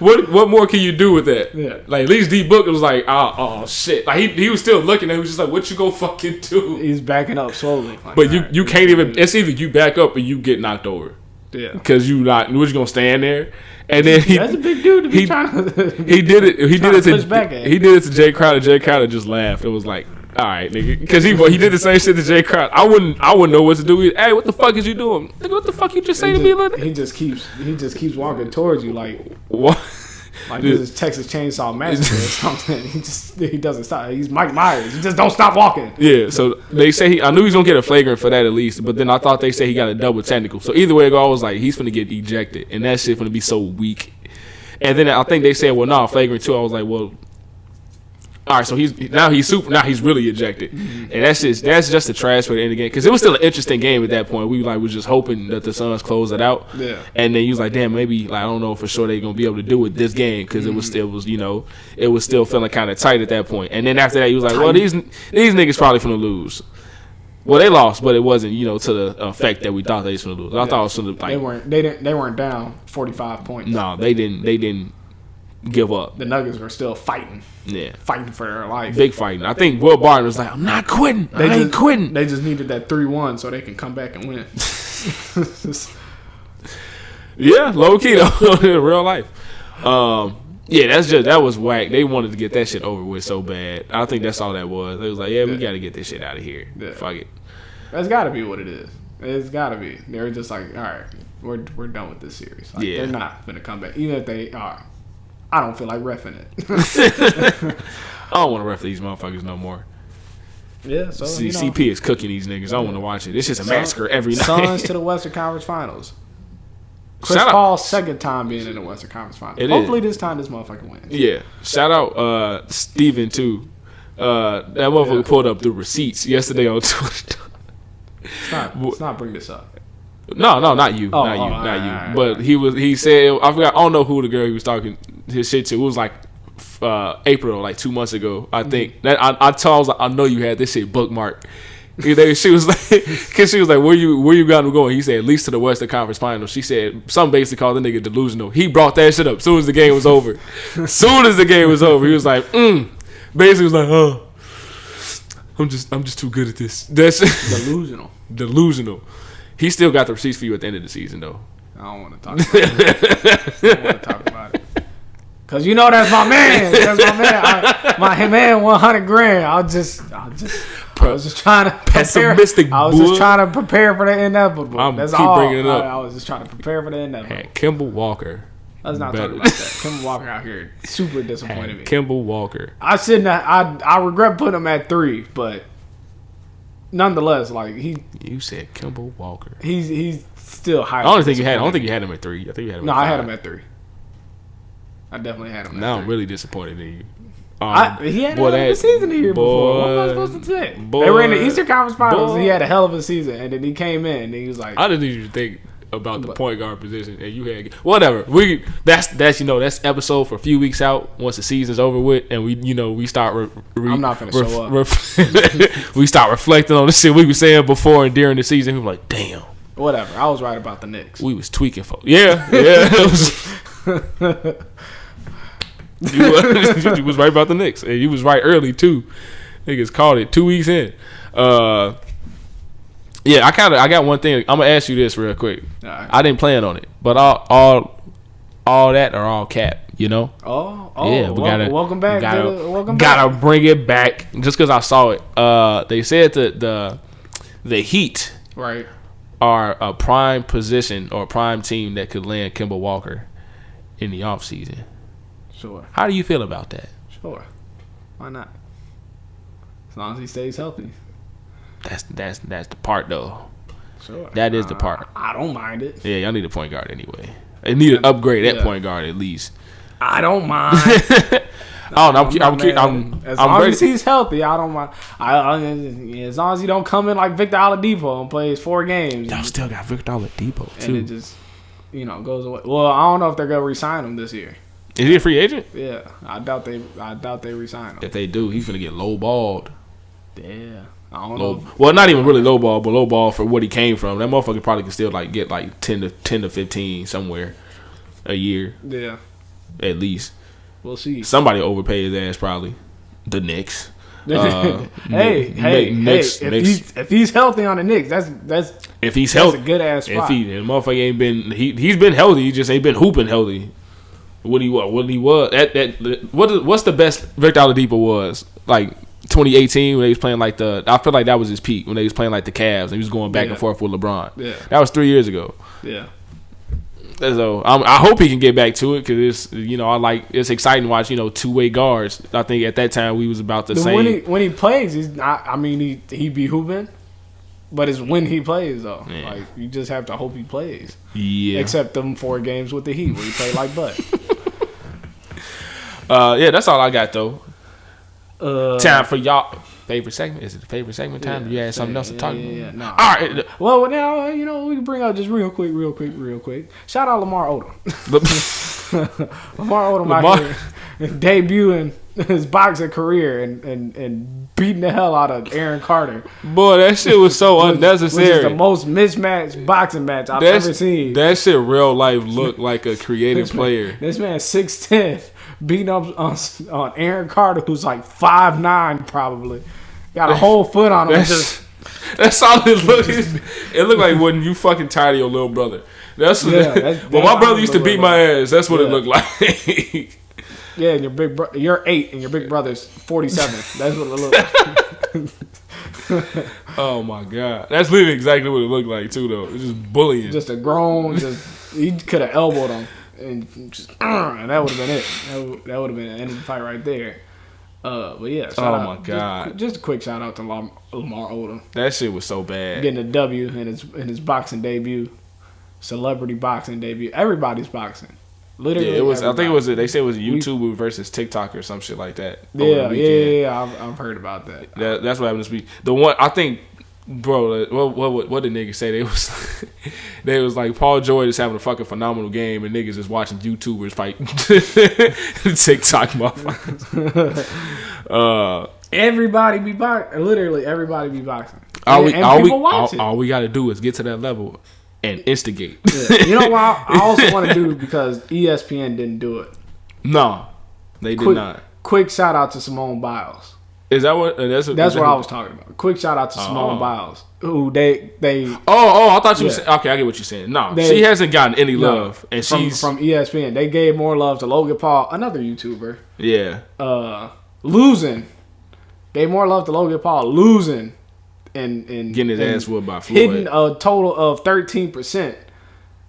What more can you do with that? Yeah. Like at least D-Book was like, oh shit. Like he was still looking at. He was just like, what you go fucking do? He's backing up slowly. Like, but you can't even. It's either you back up or you get knocked over. Yeah. Because you just gonna stand there. And then that's a big dude to be trying to. He did it to Jay Crowder. Jay Crowder just laughed. It was like, all right, nigga, because he did the same shit to Jay Crowder. I wouldn't know what to do. Hey, what the fuck is you doing? Nigga, what the fuck you just say to me? Like he just keeps walking towards you like what? Like this is Texas Chainsaw Massacre or something. He doesn't stop. He's Mike Myers. He just don't stop walking. Yeah. So they say I knew he's gonna get a flagrant for that at least, but then I thought they say he got a double technical. So either way it go, I was like, he's gonna get ejected, and that shit gonna be so weak. And then I think they said, well, no, flagrant too. I was like, well, all right, so he's really ejected, and that's just a trash for the end of the game because it was still an interesting game at that point. We was just hoping that the Suns close it out, and then he was like, damn, maybe I don't know for sure they're gonna be able to do it this game because it was still feeling kind of tight at that point. And then after that, he was like, well, these niggas probably finna lose. Well, they lost, but it wasn't to the effect that we thought they was gonna lose. I thought it was sort of like they weren't down 45 points. No, they didn't give up. The Nuggets were still fighting. Yeah. Fighting for their life. Big fighting. I think Will Barton was like, I'm not quitting. I ain't quitting. They just needed that 3-1 so they can come back and win. Yeah, low key though, in real life. Yeah, that was whack. They wanted to get that shit over with so bad. I think that's all that was. They was like, we got to get this shit out of here. Yeah. Fuck it. That's got to be what it is. It's got to be. They're just like, all right, we're done with this series. Like, they're not going to come back. Even if they are. I don't feel like reffing it. I don't want to ref these motherfuckers no more. Yeah, so CP is cooking these niggas. I don't want to watch it. It's just a massacre every night. Suns to the Western Conference Finals. Chris Paul's second time being in the Western Conference Finals. Hopefully this time this motherfucker wins. Yeah. Shout out Steven too. That motherfucker pulled up the receipts yesterday on Twitter. Let's not bring this up. No, not you. Not you. But he said, I forgot, I don't know who the girl he was talking his shit to. It was like April, like 2 months ago, I think. That I told her, I know you had this shit bookmarked. She was like, cause she was like, where you got him going? He said, at least to the Western Conference Finals. She said, some basically called the nigga delusional. He brought that shit up as soon as the game was over. He was like, basically was like, I'm just too good at this. That's delusional. He still got the receipts for you at the end of the season, though. I don't want to talk about it. Cause you know that's my man. That's my man. My man, 100 grand. I was just trying to pessimistic. I was just trying to prepare for the inevitable. That's all. Bringing it up. I was just trying to prepare for the inevitable. Hey, Kimball Walker. Let's not talk about that. Kimball Walker out here super disappointed me. Kimball Walker. I regret putting him at 3, but nonetheless, like you said Kimball Walker. He's still high. I don't think you had him at 3. I think you had him. No, I had him at 3. I definitely had him. Now I'm really disappointed in you. He had a hell of a season the year before. What am I supposed to say? They were in the Eastern Conference Finals. And he had a hell of a season, and then he came in and he was like, I didn't even think about the point guard position, and you had whatever. That's episode for a few weeks out once the season's over with, and we start. I'm not gonna show up. We start reflecting on the shit we were saying before and during the season. We were like, damn. Whatever. I was right about the Knicks. We was tweaking, folks. Yeah. It was, you was right about the Knicks, and you was right early too. Niggas called it 2 weeks in. Yeah, I got one thing. I'm gonna ask you this real quick. Right. I didn't plan on it, but all that are all cap. Oh, yeah. Welcome back. Gotta bring it back just because I saw it. They said that the Heat right are a prime position or a prime team that could land Kemba Walker in the offseason. Sure. How do you feel about that? Sure. Why not? As long as he stays healthy. That's the part though. Sure. That is the part. I don't mind it. Yeah, y'all need a point guard anyway. They need to upgrade that point guard at least. I don't mind. I don't know. As long as he's healthy, I don't mind. As long as he don't come in like Victor Oladipo and plays 4 games. Y'all still got Victor Oladipo too. And it just goes away. Well, I don't know if they're gonna re-sign him this year. Is he a free agent? Yeah, I doubt they re-sign him. If they do, he's gonna get low-balled. Yeah, I don't know. Well, not even really low-ball, but low-ball for what he came from. That motherfucker probably can still get 10 to 15 somewhere a year. Yeah, at least. We'll see. Somebody overpaid his ass probably. The Knicks. Knicks. If he's healthy on the Knicks, that's if he's healthy, a good ass spot. If the motherfucker ain't been he's been healthy, he just ain't been hooping healthy. What he was what's the best Victor Oladipo was like 2018 when they was playing like I feel like that was his peak when they was playing like the Cavs and he was going back and forth with LeBron. Yeah, that was 3 years ago. Yeah. So I hope he can get back to it because it's exciting to watch 2-way guards. I think at that time we was about the same. When he plays, he's not. I mean, he be hooping, but it's when he plays though. Yeah. Like you just have to hope he plays. Yeah. Except them 4 games with the Heat where he played like butt. Yeah, that's all I got though. Time for y'all. Favorite segment? Is it the favorite segment time? Yeah, do you have something else to talk about? Yeah, no. All right. Well, now, we can bring out just real quick. Shout out Lamar Odom. Lamar Odom out here debuting his boxing career and beating the hell out of Aaron Carter. Boy, that shit was so unnecessary. Which is the most mismatched boxing match I've ever seen. That shit real life looked like a creative player. This man 6'10", beating up on Aaron Carter, who's like 5'9", probably. Got a whole foot on him. That's all it looked. It looked like when you fucking tired of your little brother. That's when my brother used to beat my ass. That's what it looked like. Yeah, and your big brother, you're 8, and your big brother's 47. That's what it looked like. Oh my god, that's literally exactly what it looked like too, though. It's just bullying. Just a grown. He could have elbowed him, and that would have been it. That would have been an end of the fight right there. But yeah. My god. Just a quick shout out to Lamar Odom. That shit was so bad. Getting a W in his boxing debut, celebrity boxing debut. Everybody's boxing. Literally, yeah, it was. Everybody. I think it was. They said it was YouTube versus TikTok or some shit like that. Yeah. I've heard about that. That's what happened this week. The one I think, bro. What did niggas say? They was like Paul George is having a fucking phenomenal game, and niggas is watching YouTubers fight TikTok motherfuckers. Everybody be boxing. Literally, everybody be boxing. All we got to do is get to that level. And instigate. Yeah. You know what I also want to do because ESPN didn't do it. No, they did not. Quick shout out to Simone Biles. Is that what? That's what I was talking about. Quick shout out to Simone Biles, who they. I thought you were saying. Okay, I get what you're saying. No, she hasn't gotten any love, and she's from ESPN. They gave more love to Logan Paul, another YouTuber. Yeah. Losing. Gave more love to Logan Paul losing. And getting his ass whooped by Floyd. Hitting a total of 13%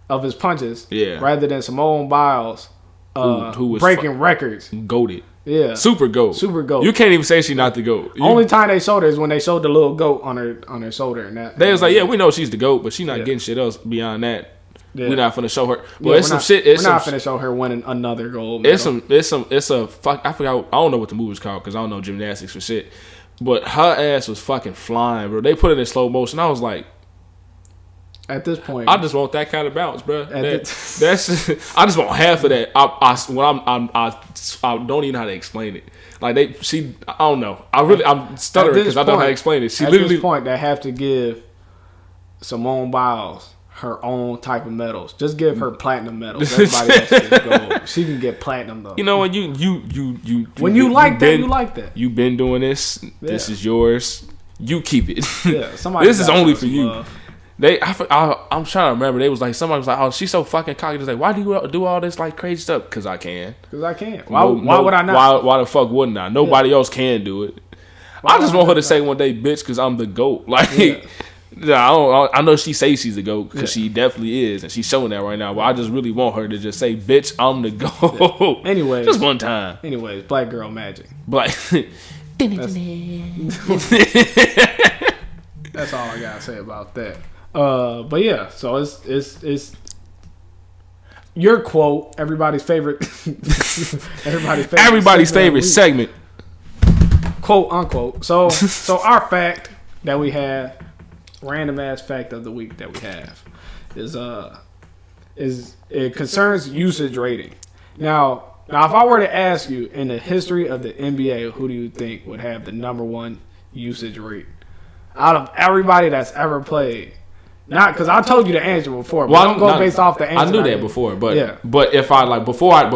of his punches. Yeah. Rather than Simone Biles, who was breaking records. Goated. Yeah. Super goat. You can't even say she's not the goat. Only time they showed her is when they showed the little goat on her shoulder. And they was like, yeah, we know she's the goat, but she's not getting shit else beyond that. Yeah. We're not finna show her. Well, it's some shit. We're not finna show her winning another gold medal. It's a fuck. I forgot. I don't know what the movie's called because I don't know gymnastics for shit. But her ass was fucking flying, bro. They put it in slow motion. I was like, At this point, I just want that kind of bounce, bro. That's I just want half of that. I don't even know how to explain it. Like I don't know. I'm stuttering because I don't know how to explain it. At this point, they have to give Simone Biles her own type of medals. Just give her platinum medals. Everybody else gets gold. She can get platinum though. You know when you you like that. You've been doing this. Yeah. This is yours. You keep it. Yeah, somebody. This is only for you. I'm trying to remember. They was like, somebody was like, "Oh, she's so fucking cocky." It's like, why do you do all this like crazy stuff? Because I can. Why would I not? Why the fuck wouldn't I? Nobody else can do it. I just want her to say one day, "Bitch," because I'm the GOAT. Like, I know she says she's the GOAT because she definitely is, and she's showing that right now. But I just really want her to just say, "Bitch, I'm the GOAT." Yeah. Anyways, just one time. Anyways, Black Girl Magic. That's all I gotta say about that. But yeah, so it's your quote, everybody's favorite segment, quote unquote. So our fact that we have, random ass fact of the week that we have, is it concerns usage rating. Now if I were to ask you in the history of the NBA, who do you think would have the number one usage rate out of everybody that's ever played? Not because I told you the answer before, but don't go based off the answer. I knew that before, but if I like before I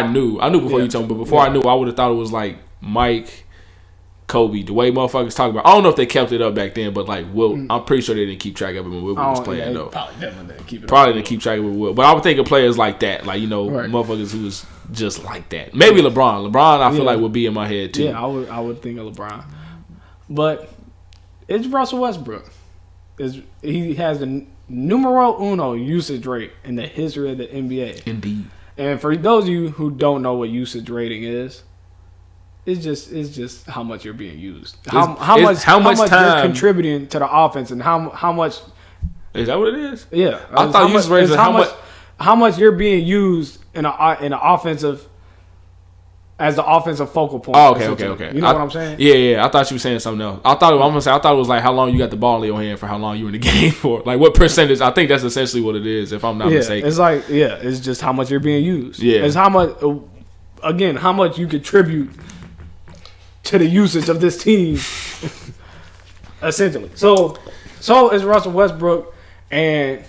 knew before you told me, but before I knew, I would have thought it was like Mike, Kobe, the way motherfuckers talk about. I don't know if they kept it up back then, but like Wilt, I'm pretty sure they didn't keep track of it when Wilt was playing though. Probably didn't keep track of it with Wilt, but I would think of players like that, like motherfuckers who was just like that. Maybe LeBron. I feel like would be in my head too. Yeah, I would think of LeBron, but it's Russell Westbrook. He has the numero uno usage rate in the history of the NBA. Indeed. And for those of you who don't know what usage rating is, it's just how much you're being used. How much time you're contributing to the offense, and how much. Is that what it is? Yeah. I thought usage rate is how much you're being used in an offensive. As the offensive focal point. Oh, okay. You know what I'm saying? Yeah. I thought you were saying something else. I thought it was like how long you got the ball in your hand for how long you were in the game for. Like what percentage? I think that's essentially what it is, if I'm not mistaken. It's like, it's just how much you're being used. Yeah. It's how much you contribute to the usage of this team. Essentially. So is Russell Westbrook, and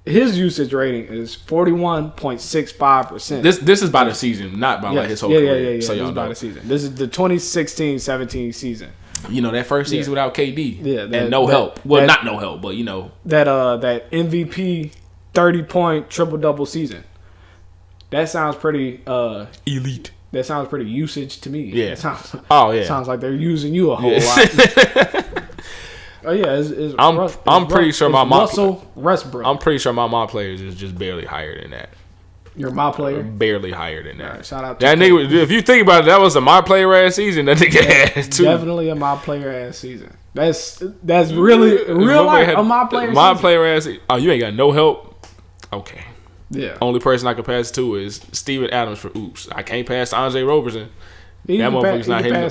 his usage rating is 41.65%. This is by the season, not by like his whole career. Yeah. So y'all know. By the season. This is the 2016-17 season. You know, that first season without KD. Yeah. And no help. Well, not no help, but you know. That MVP 30-point triple-double season. That sounds pretty elite. That sounds pretty usage to me. Yeah. Sounds like they're using you a whole lot. Oh yeah, I'm pretty sure my Russell Westbrook. I'm pretty sure my mob players is just barely higher than that. Your my player? Barely higher than that. Right, shout out to that nigga. If you think about it, that was a my player ass season. That nigga had too. Definitely a my player ass season. That's really real life a my player. My player ass. Oh, you ain't got no help. Okay. Yeah. Only person I can pass to is Steven Adams for oops. I can't pass to Andre Roberson. That motherfucker's not hitting.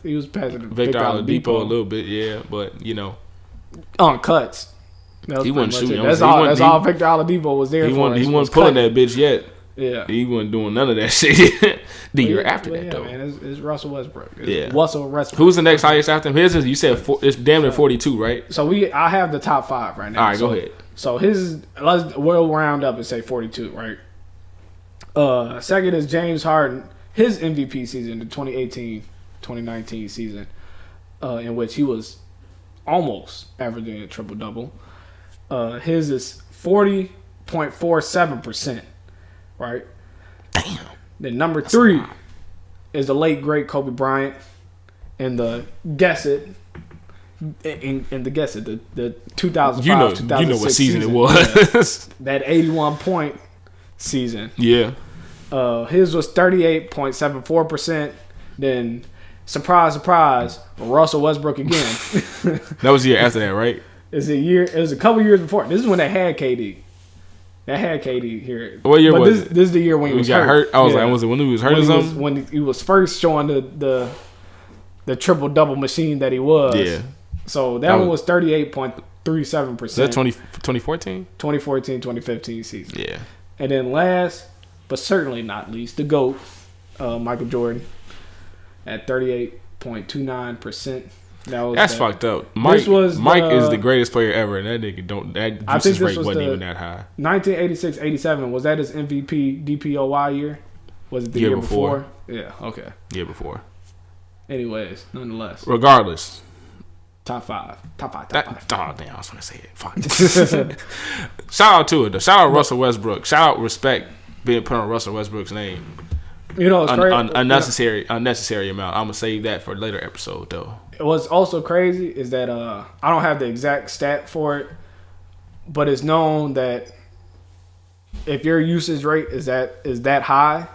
He was passing to Victor Oladipo a little bit, yeah, but you know. On cuts. He wasn't shooting. That's all Victor Oladipo was there for. He wasn't pulling that bitch yet. Yeah. He wasn't doing none of that shit the year after that, though. Man, it's Russell Westbrook. Russell Westbrook. Who's the next highest after him? His is, you said it's damn near 42, right? So I have the top 5 right now. All right, go ahead. So we'll round up and say 42, right? Second is James Harden. His MVP season, the 2018-2019 season, in which he was almost averaging a triple-double. His is 40.47%, right? Damn. Then number 3 is the late, great Kobe Bryant. And the guess it, the 2005-2006 you know what season it was. That 81-point season. Yeah. His was 38.74%. Then, surprise, surprise, Russell Westbrook again. That was the year after that, right? It was a couple years before. This is when they had KD. They had KD here. What year was it? This is the year when he was got hurt. I was like, was it when he was hurt or something? When he was first showing the triple double machine that he was. Yeah. So that one was 38.3%. 37%. Is that 2014? 2014, 2015 season. Yeah. And then last, but certainly not least, the GOAT, Michael Jordan, at 38.29%. That's fucked up. Mike is the greatest player ever, and that nigga that usage rate wasn't even that high. 1986-87, was that his MVP DPOY year? Was it the year before? Yeah, okay. Year before. Anyways, nonetheless. Regardless. Top five. Oh, damn, I was going to say it. Fuck. Shout out to it, though. Shout out Russell Westbrook. Shout out respect being put on Russell Westbrook's name. You know, it's crazy. Unnecessary amount. I'm going to save that for a later episode, though. What's also crazy is that I don't have the exact stat for it, but it's known that if your usage rate is that high,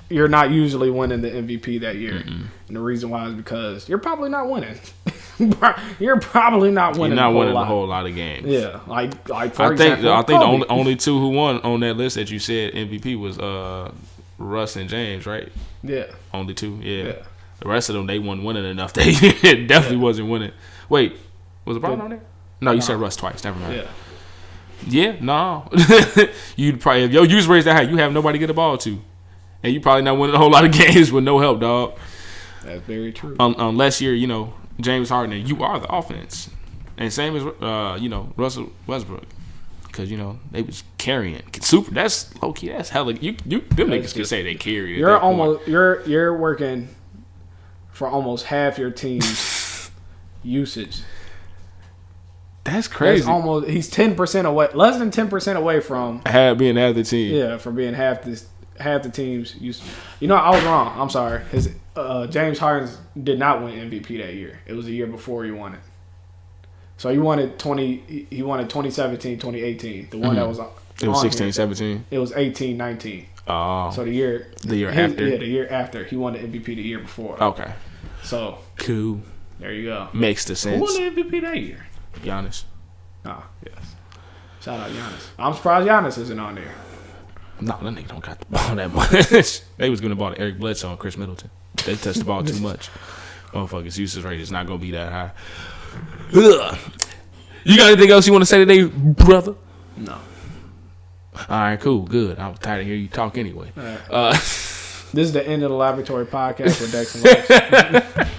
you're not usually winning the MVP that year. And the reason why is because you're probably not winning. You're probably not winning. You're not winning a whole lot of games. Yeah, like for I think example, the only two who won on that list that you said MVP was Russ and James, right? Yeah, only two. Yeah. The rest of them, they weren't winning enough. They definitely wasn't winning. Wait, was LeBron on there? No, you said Russ twice. Never mind. Yeah, no. You'd probably, if your use rate that high, you have nobody to get the ball to. And you probably not winning a whole lot of games with no help, dog. That's very true. Unless you're, James Harden, and you are the offense. And same as, Russell Westbrook. Because, they was carrying. Super, that's low-key, that's hella, them niggas can say they carried. You're working for almost half your team's usage. That's crazy. He's 10% away, less than 10% away from being half the team. Yeah, from being half the team's usage. I was wrong. I'm sorry. James Harden did not win MVP that year. It was the year before he won it. So he won it 2017, 2018. The one that was it was 16, 17. It was 18, 19. Oh. So the year after. Yeah, the year after. He won the MVP the year before. Okay. So cool. There you go. Makes the sense. Who won the MVP that year? Giannis. Oh, yes. Shout out Giannis. I'm surprised Giannis isn't on there. No, that nigga don't got the ball that much. They was gonna ball to Eric Bledsoe and Chris Middleton. They touched the ball too much. Motherfuckers' usage rate is not gonna be that high. Ugh. You got anything else you want to say today, brother? No. All right, cool, good. I'm tired of hearing you talk anyway. Right. This is the end of the laboratory podcast with Dex and Lex.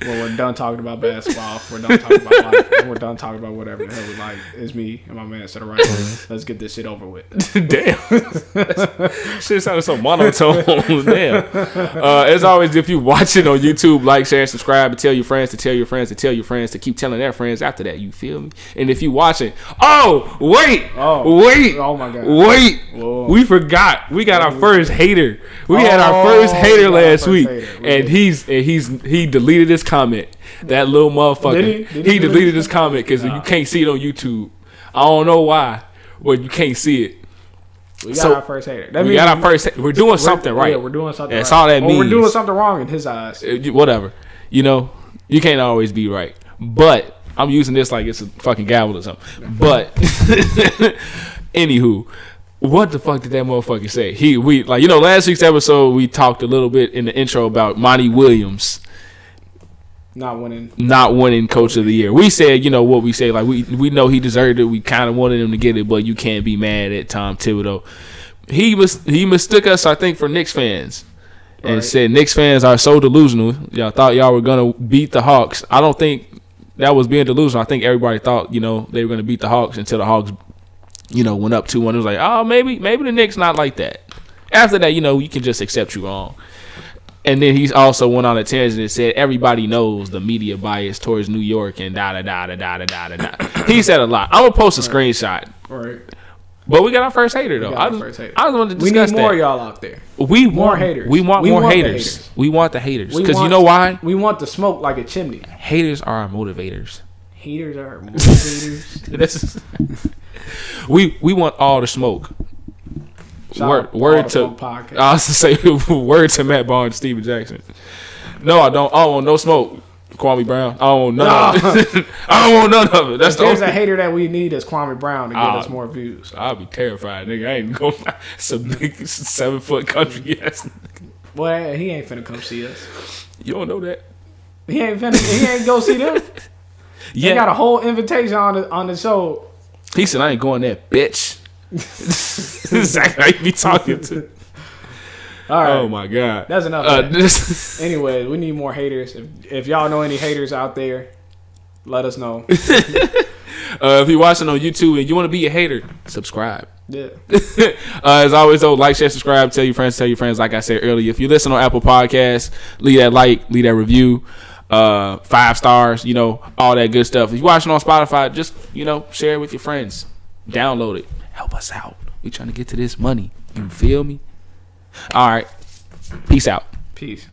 Well, we're done talking about basketball. We're done talking about life. We're done talking about whatever the hell we like. It's me and my man to the right. Let's get this shit over with. Damn. Shit sounded so monotone. Damn. As always, if you watch it on YouTube, like, share, subscribe, and tell your friends to tell your friends to tell your friends to keep telling their friends after that. You feel me? And if you watching, wait. Oh my God. Wait. Whoa. We forgot. We got our first hater. We had our first hater last week. And he deleted his comment. That little motherfucker. Did he deleted his comment because you can't see it on YouTube. I don't know why, but you can't see it. We got our first hater. We're doing something right. Yeah, we're doing something That's right. all that means. We're doing something wrong in his eyes. Whatever. You can't always be right. But I'm using this like it's a fucking gavel or something. But anywho, what the fuck did that motherfucker say? Last week's episode we talked a little bit in the intro about Monty Williams not winning coach of the year. We said, what we say, like we know he deserved it. We kind of wanted him to get it, but you can't be mad at Tom Thibodeau. He mistook us, I think, for Knicks fans. And said Knicks fans are so delusional. Y'all thought y'all were gonna beat the Hawks. I don't think that was being delusional. I think everybody thought, they were gonna beat the Hawks until the Hawks, went up 2-1. It was like, oh, maybe the Knicks not like that. After that, you can just accept you wrong. And then he also went on a tangent and said everybody knows the media bias towards New York and da-da-da-da-da-da-da-da. He said a lot. I'm going to post a screenshot. Right. But we got our first hater, though. I just wanted to discuss that. We need more y'all out there. We want more haters. We want more haters. We want the haters. Because you know why? We want the smoke like a chimney. Haters are our motivators. Haters are our motivators. We want all the smoke. Word to I was to say word to Matt Barnes, and Steven Jackson. No, I don't. I don't want no smoke. Kwame Brown. I don't want none of it. I don't want none of it. That's there's a hater that we need is Kwame Brown to get us more views. I'll be terrified, nigga. I ain't going. It's a big 7-foot country. Yes. Well, he ain't finna come see us. You don't know that. He ain't go see them. They got a whole invitation on the show. He said, "I ain't going there, bitch." Exactly how you be talking to. All right. Oh my God. That's enough. Anyway, we need more haters. If y'all know any haters out there, let us know. If you're watching on YouTube and you want to be a hater, subscribe. Yeah. As always, though, like, share, subscribe, tell your friends. Like I said earlier, if you listen on Apple Podcasts, leave that like, leave that review, 5 stars, all that good stuff. If you're watching on Spotify, just share it with your friends, download it, help us out. We trying to get to this money. You feel me? All right, peace out. Peace.